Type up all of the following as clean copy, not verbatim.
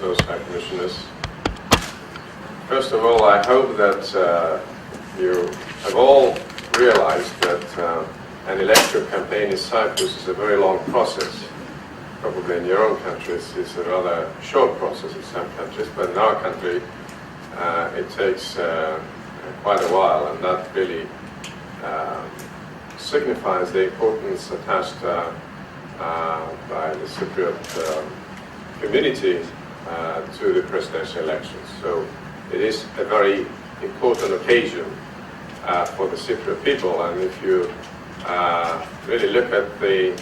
Ministers, High Commissioners. First of all, I hope that you have all realized that an electoral campaign in Cyprus is a very long process. Probably in your own countries it's a rather short process in some countries, but in our country it takes quite a while, and that really signifies the importance attached by the Cypriot community to the presidential elections. So it is a very important occasion for the Cypriot people, and if you really look at the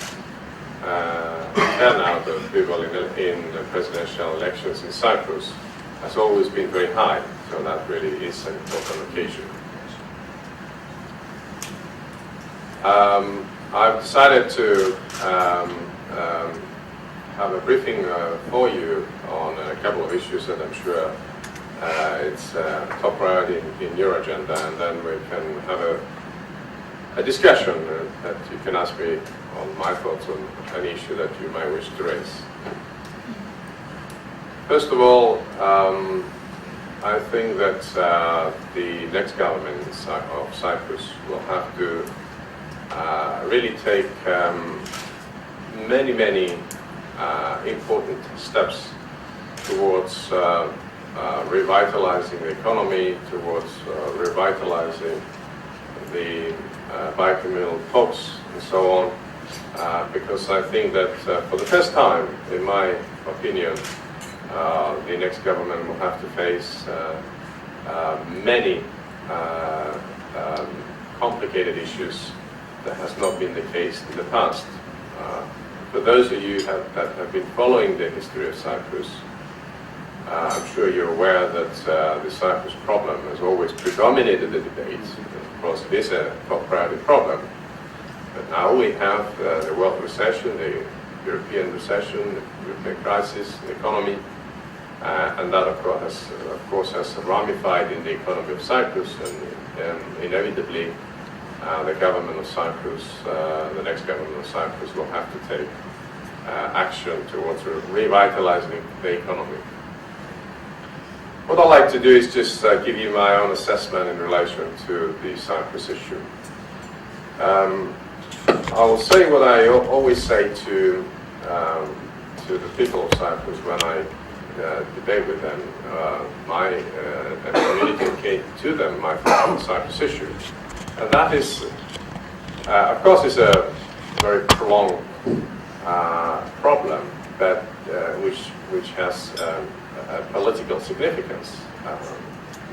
turnout of people in the presidential elections in Cyprus, has always been very high, so that really is an important occasion. I've decided to have a briefing for you on a couple of issues that I'm sure it's top priority in your agenda, and then we can have a discussion that you can ask me on my thoughts on any issue that you might wish to raise. First of all, I think that the next government of Cyprus will have to really take many important steps towards revitalizing the economy, towards revitalizing the bicommunal talks and so on, because I think that for the first time, in my opinion, the next government will have to face many complicated issues that has not been the case in the past. For those of you that have been following the history of Cyprus, I'm sure you're aware that the Cyprus problem has always predominated the debate. Of course, it is a top priority problem. But now we have the world recession, the European recession, the European crisis, the economy, and that of course has ramified in the economy of Cyprus, and inevitably the government of Cyprus, the next government of Cyprus, will have to take action towards revitalizing the economy. What I'd like to do is just give you my own assessment in relation to the Cyprus issue. I will say what I always say to the people of Cyprus when I debate with them, and communicate to them my thoughts on the Cyprus issue. And that is, of course, it's a very prolonged problem, but which has a political significance.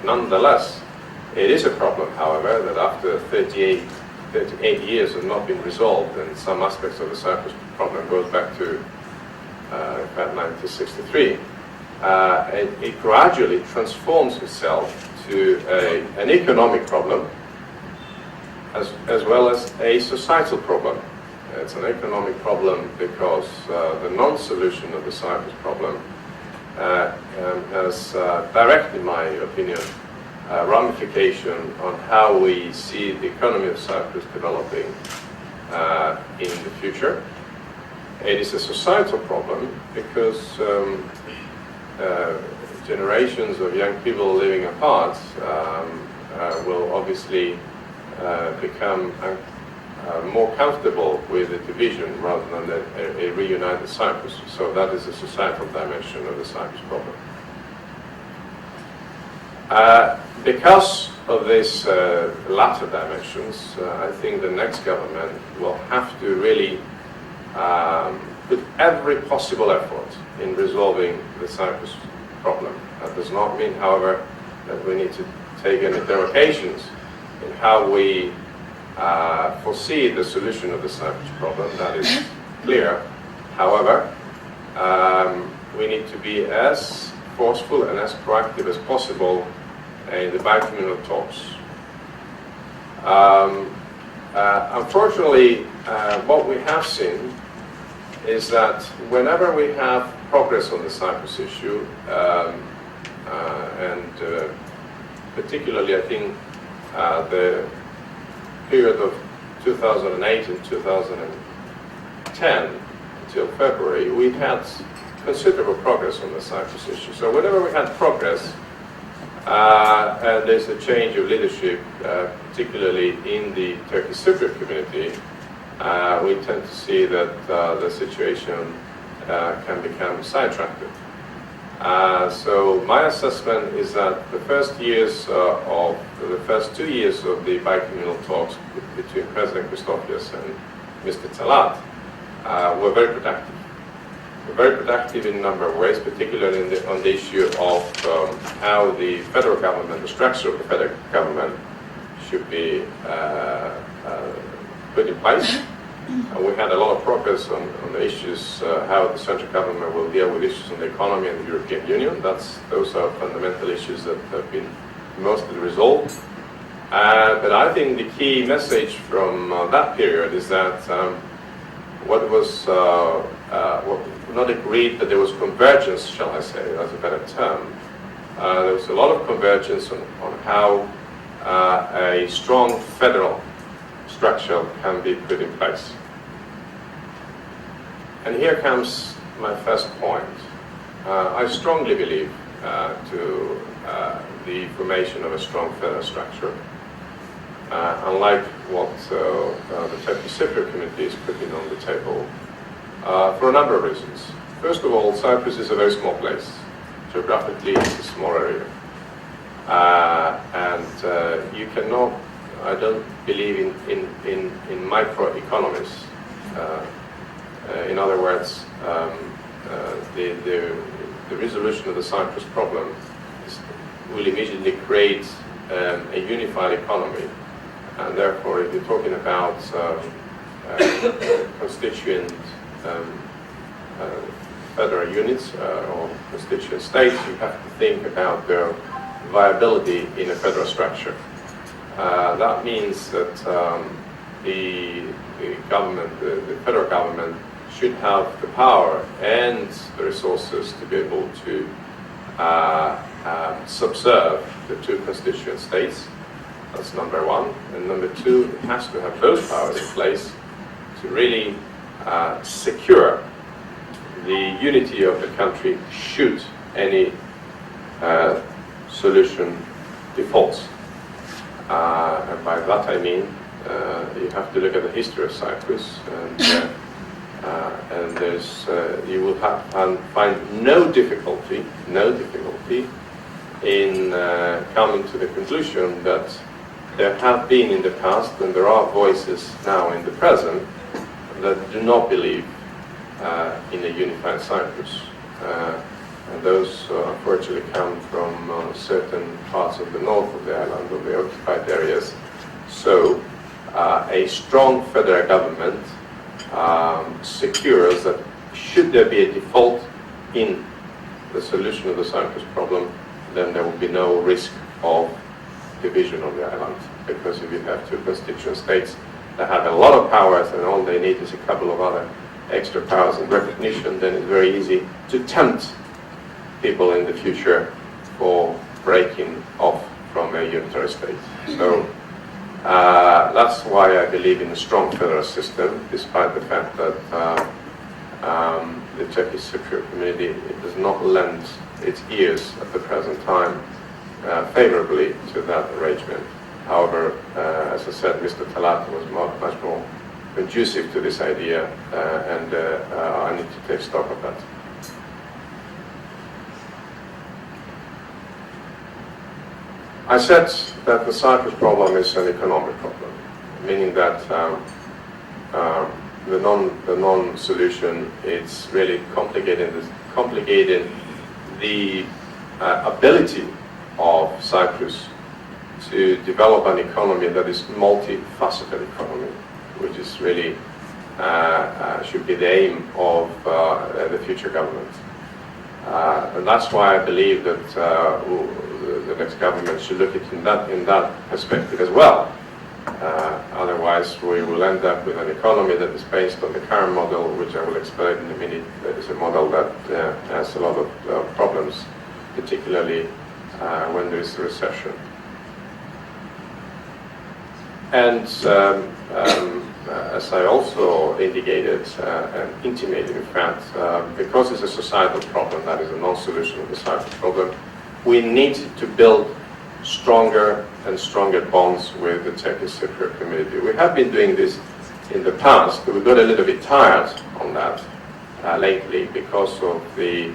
Nonetheless, it is a problem, however, that after 38 years have not been resolved, and some aspects of the Cyprus problem goes back to about 1963, it gradually transforms itself to an economic problem as well as a societal problem. It's an economic problem because the non-solution of the Cyprus problem has direct, in my opinion, ramification on how we see the economy of Cyprus developing in the future. It is a societal problem because generations of young people living apart will obviously become more comfortable with the division rather than a reunited Cyprus. So that is a societal dimension of the Cyprus problem. Because of these latter dimensions, I think the next government will have to really put every possible effort in resolving the Cyprus problem. That does not mean, however, that we need to take any derogations in how we foresee the solution of the Cyprus problem. That is clear. However, we need to be as forceful and as proactive as possible in the bicommunal talks. Unfortunately, what we have seen is that whenever we have progress on the Cyprus issue, and particularly I think the period of 2008 and 2010 until February, we had considerable progress on the Cyprus issue. So whenever we had progress, and there's a change of leadership, particularly in the Turkish Cypriot community, we tend to see that the situation can become sidetracked. So my assessment is that the first 2 years of the bicameral talks between President Christofias and Mr. Talat were very productive. Very productive in a number of ways, particularly on the issue of how the federal government, the structure of the federal government, should be put in place. We had a lot of progress on the issues, how the central government will deal with issues on the economy and the European Union. Those are fundamental issues that have been mostly resolved. But I think the key message from that period is that what was not agreed, that there was convergence, shall I say, that's a better term. There was a lot of convergence on how a strong federal structure can be put in place. And here comes my first point. I strongly believe to the formation of a strong federal structure, unlike what the Turkish Cypriot community is putting on the table, for a number of reasons. First of all, Cyprus is a very small place. Geographically, it's a small area. And you cannot, I don't believe in microeconomies. In other words, the resolution of the Cyprus problem will immediately create a unified economy. And therefore, if you're talking about constituent federal units or constituent states, you have to think about their viability in a federal structure. That means that the government, the federal government, should have the power and the resources to be able to subserve the two constituent states. That's number one. And number two, it has to have those powers in place to really secure the unity of the country should any solution defaults. And by that I mean you have to look at the history of Cyprus, and there's you will find no difficulty in coming to the conclusion that there have been in the past, and there are voices now in the present, that do not believe in a unified Cyprus. And those unfortunately come from certain parts of the north of the island, of the occupied areas. So a strong federal government secures that should there be a default in the solution of the Cyprus problem, then there will be no risk of division of the island. Because if you have two constituent states that have a lot of powers and all they need is a couple of other extra powers and recognition, then it's very easy to tempt people in the future for breaking off from a unitary state. So that's why I believe in a strong federal system, despite the fact that the Turkish Cypriot community does not lend its ears at the present time favorably to that arrangement. However, as I said, Mr. Talat was much more conducive to this idea, and I need to take stock of that. I said that the Cyprus problem is an economic problem, meaning that the non-solution is really complicating the ability of Cyprus to develop an economy that is multifaceted economy, which is really should be the aim of the future government. And that's why I believe that the next government should look at it in that perspective as well. Otherwise, we will end up with an economy that is based on the current model, which I will explain in a minute. That is a model that has a lot of problems, particularly when there is a recession. And as I also indicated and intimated, in fact, because it's a societal problem, that is a non-solution of the Cyprus problem, we need to build stronger and stronger bonds with the Turkish Cypriot community. We have been doing this in the past, but we got a little bit tired on that lately because of the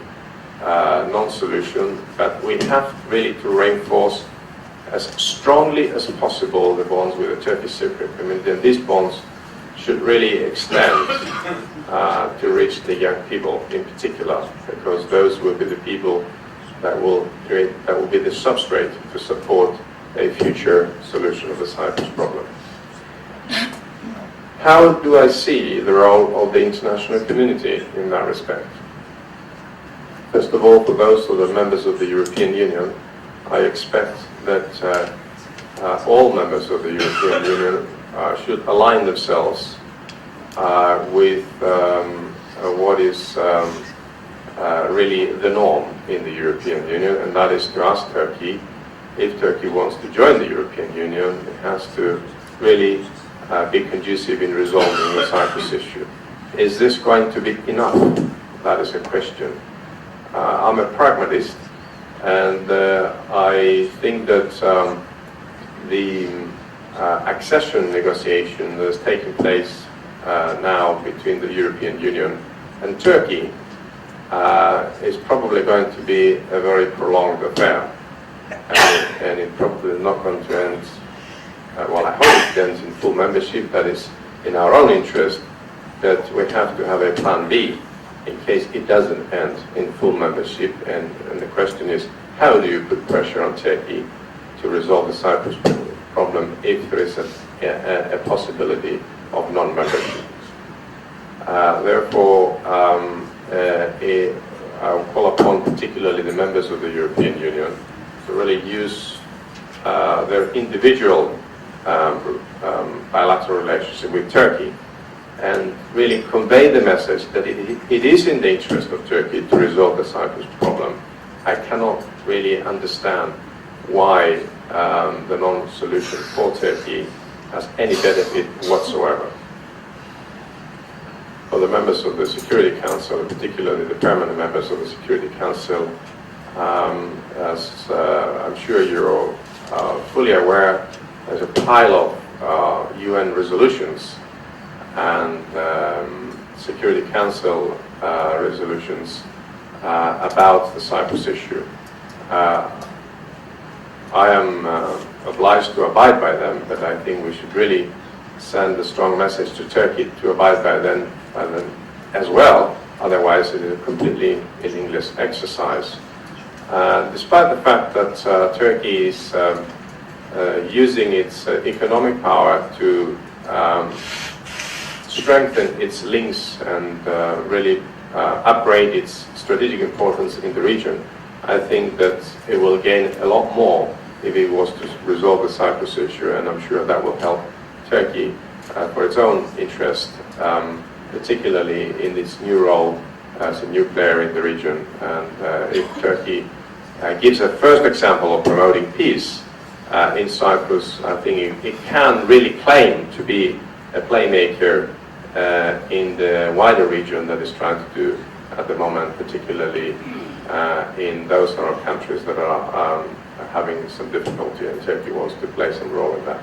non-solution, but we have really to reinforce as strongly as possible the bonds with the Turkish Cypriot community, and these bonds should really extend to reach the young people in particular, because those will be the people that will be the substrate to support a future solution of the Cyprus problem. How do I see the role of the international community in that respect? First of all, for those who are members of the European Union, I expect that all members of the European Union should align themselves with what is really the norm in the European Union, and that is to ask Turkey, if Turkey wants to join the European Union, it has to really be conducive in resolving the Cyprus issue. Is this going to be enough? That is a question. I'm a pragmatist, and I think that the accession negotiation that is taking place now between the European Union and Turkey is probably going to be a very prolonged affair, and it probably not going to end, well, I hope it ends in full membership. That is in our own interest, that we have to have a plan B in case it doesn't end in full membership, and the question is, how do you put pressure on Turkey to resolve the Cyprus problem if there is a possibility of non-membership? Therefore, I will call upon particularly the members of the European Union to really use their individual bilateral relationship with Turkey and really convey the message that it is in the interest of Turkey to resolve the Cyprus problem. I cannot really understand why the non-solution for Turkey has any benefit whatsoever. For the members of the Security Council, and particularly the permanent members of the Security Council, as I'm sure you're fully aware, there's a pile of UN resolutions and Security Council resolutions about the Cyprus issue. I am obliged to abide by them, but I think we should really send a strong message to Turkey to abide by them as well, otherwise it is a completely meaningless exercise. Despite the fact that Turkey is using its economic power to strengthen its links and really upgrade its strategic importance in the region, I think that it will gain a lot more if it was to resolve the Cyprus issue, and I'm sure that will help Turkey for its own interest, particularly in its new role as a new player in the region. And if Turkey gives a first example of promoting peace in Cyprus, I think it can really claim to be a playmaker in the wider region that is trying to do at the moment, particularly in those Arab countries that are having some difficulty, and Turkey wants to play some role in that.